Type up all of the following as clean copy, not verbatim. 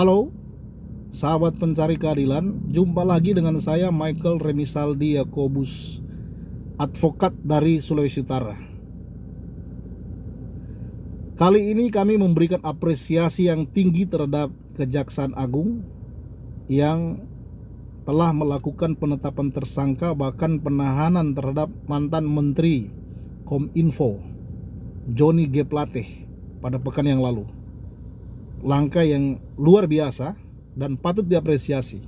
Halo, sahabat pencari keadilan. Jumpa lagi dengan saya Michael Remisaldi Yakobus, advokat dari Sulawesi Utara. Kali ini kami memberikan apresiasi yang tinggi terhadap Kejaksaan Agung yang telah melakukan penetapan tersangka bahkan penahanan terhadap mantan Menteri Kominfo Johnny G. Plate pada pekan yang lalu. Langkah yang luar biasa dan patut diapresiasi.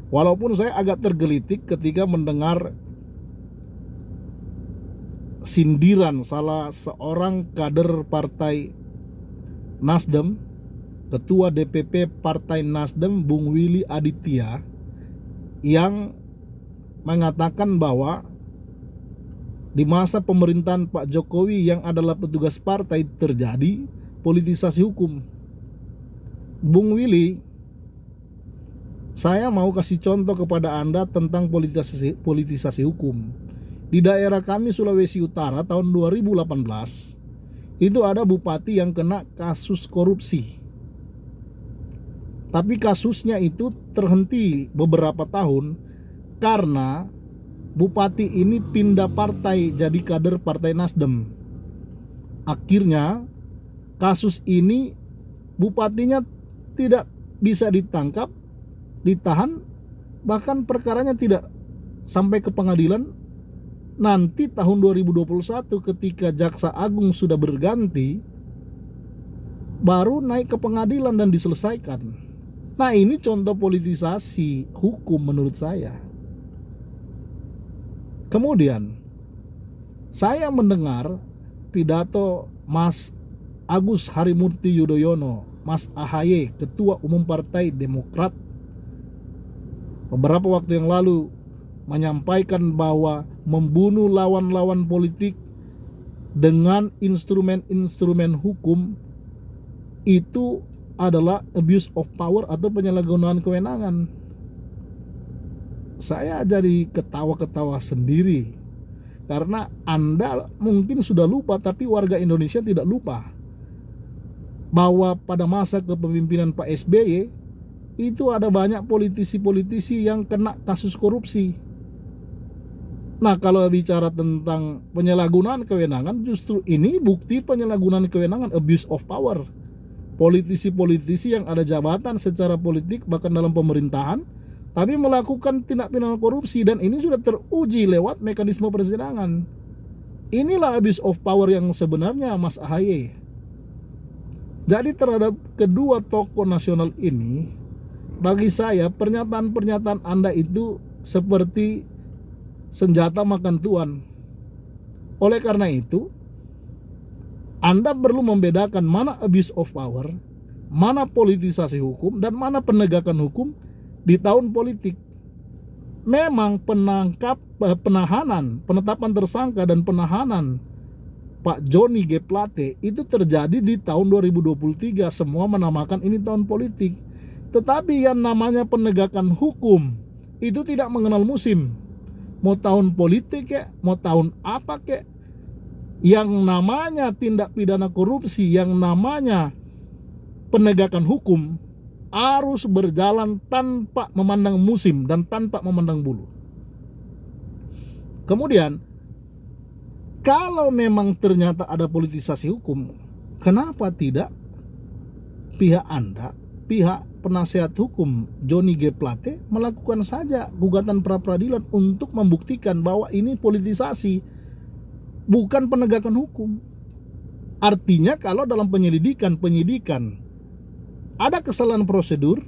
Walaupun saya agak tergelitik ketika mendengar sindiran salah seorang kader Partai Nasdem, Ketua DPP Partai Nasdem Bung Willy Aditya, yang mengatakan bahwa di masa pemerintahan Pak Jokowi yang adalah petugas partai terjadi politisasi hukum. Bung Willy, saya mau kasih contoh kepada Anda tentang politisasi hukum. Di daerah kami Sulawesi Utara tahun 2018 itu ada bupati yang kena kasus korupsi. Tapi kasusnya itu terhenti beberapa tahun karena bupati ini pindah partai jadi kader Partai Nasdem. Akhirnya kasus ini bupatinya tidak bisa ditangkap, ditahan, bahkan perkaranya tidak sampai ke pengadilan. Nanti tahun 2021 ketika Jaksa Agung sudah berganti, baru naik ke pengadilan dan diselesaikan. Nah, ini contoh politisasi hukum menurut saya. Kemudian saya mendengar pidato Mas Agus Harimurti Yudhoyono, Mas AHY, Ketua Umum Partai Demokrat, beberapa waktu yang lalu menyampaikan bahwa membunuh lawan-lawan politik dengan instrumen-instrumen hukum itu adalah abuse of power atau penyalahgunaan kewenangan. Saya jadi ketawa-ketawa sendiri karena Anda mungkin sudah lupa, tapi warga Indonesia tidak lupa bahwa pada masa kepemimpinan Pak SBY itu ada banyak politisi-politisi yang kena kasus korupsi. Nah, kalau bicara tentang penyalahgunaan kewenangan, justru ini bukti penyalahgunaan kewenangan, abuse of power. Politisi-politisi yang ada jabatan secara politik bahkan dalam pemerintahan, tapi melakukan tindak pidana korupsi, dan ini sudah teruji lewat mekanisme persidangan. Inilah abuse of power yang sebenarnya, Mas AHY. Jadi terhadap kedua tokoh nasional ini, bagi saya pernyataan-pernyataan Anda itu seperti senjata makan tuan. Oleh karena itu, Anda perlu membedakan mana abuse of power, mana politisasi hukum, dan mana penegakan hukum di tahun politik. Memang penetapan tersangka dan penahanan Pak Johnny G. Plate itu terjadi di tahun 2023. Semua menamakan ini tahun politik. Tetapi yang namanya penegakan hukum itu tidak mengenal musim. Mau tahun politik ya, mau tahun apa kek, yang namanya tindak pidana korupsi, yang namanya penegakan hukum harus berjalan tanpa memandang musim dan tanpa memandang bulu. Kemudian, kalau memang ternyata ada politisasi hukum, kenapa tidak pihak Anda, pihak penasihat hukum Johnny G. Plate melakukan saja gugatan pra-peradilan untuk membuktikan bahwa ini politisasi, bukan penegakan hukum. Artinya kalau dalam penyidikan ada kesalahan prosedur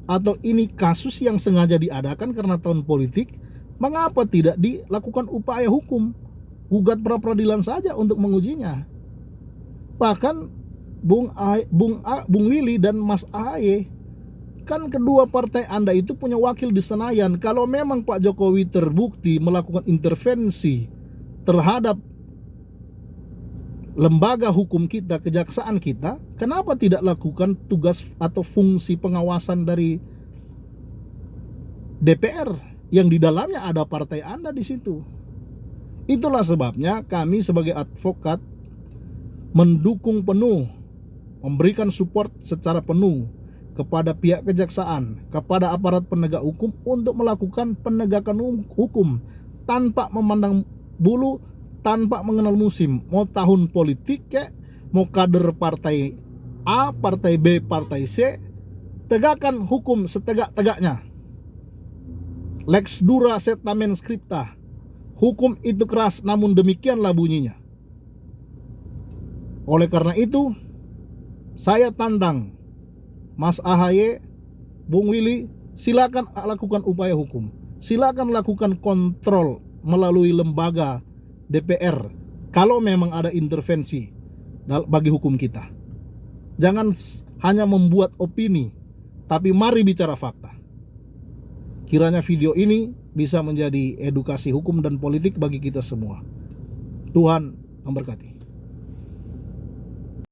atau ini kasus yang sengaja diadakan karena tahun politik, mengapa tidak dilakukan upaya hukum? Gugat pra-peradilan saja untuk mengujinya. Bahkan Bung Willy dan Mas AHY, kan kedua partai Anda itu punya wakil di Senayan. Kalau memang Pak Jokowi terbukti melakukan intervensi terhadap lembaga hukum kita, kejaksaan kita, kenapa tidak lakukan tugas atau fungsi pengawasan dari DPR yang di dalamnya ada partai Anda di situ? Itulah sebabnya kami sebagai advokat mendukung penuh, memberikan support secara penuh kepada pihak kejaksaan, kepada aparat penegak hukum untuk melakukan penegakan hukum tanpa memandang bulu, tanpa mengenal musim. Mau tahun politik kek, mau kader partai A, partai B, partai C, tegakkan hukum setegak-tegaknya. Lex dura sed tamen scripta. Hukum itu keras, namun demikianlah bunyinya. Oleh karena itu, saya tantang Mas AHY, Bung Willy, silakan lakukan upaya hukum. Silakan lakukan kontrol melalui lembaga DPR kalau memang ada intervensi bagi hukum kita. Jangan hanya membuat opini, tapi mari bicara fakta. Kiranya video ini bisa menjadi edukasi hukum dan politik bagi kita semua. Tuhan memberkati.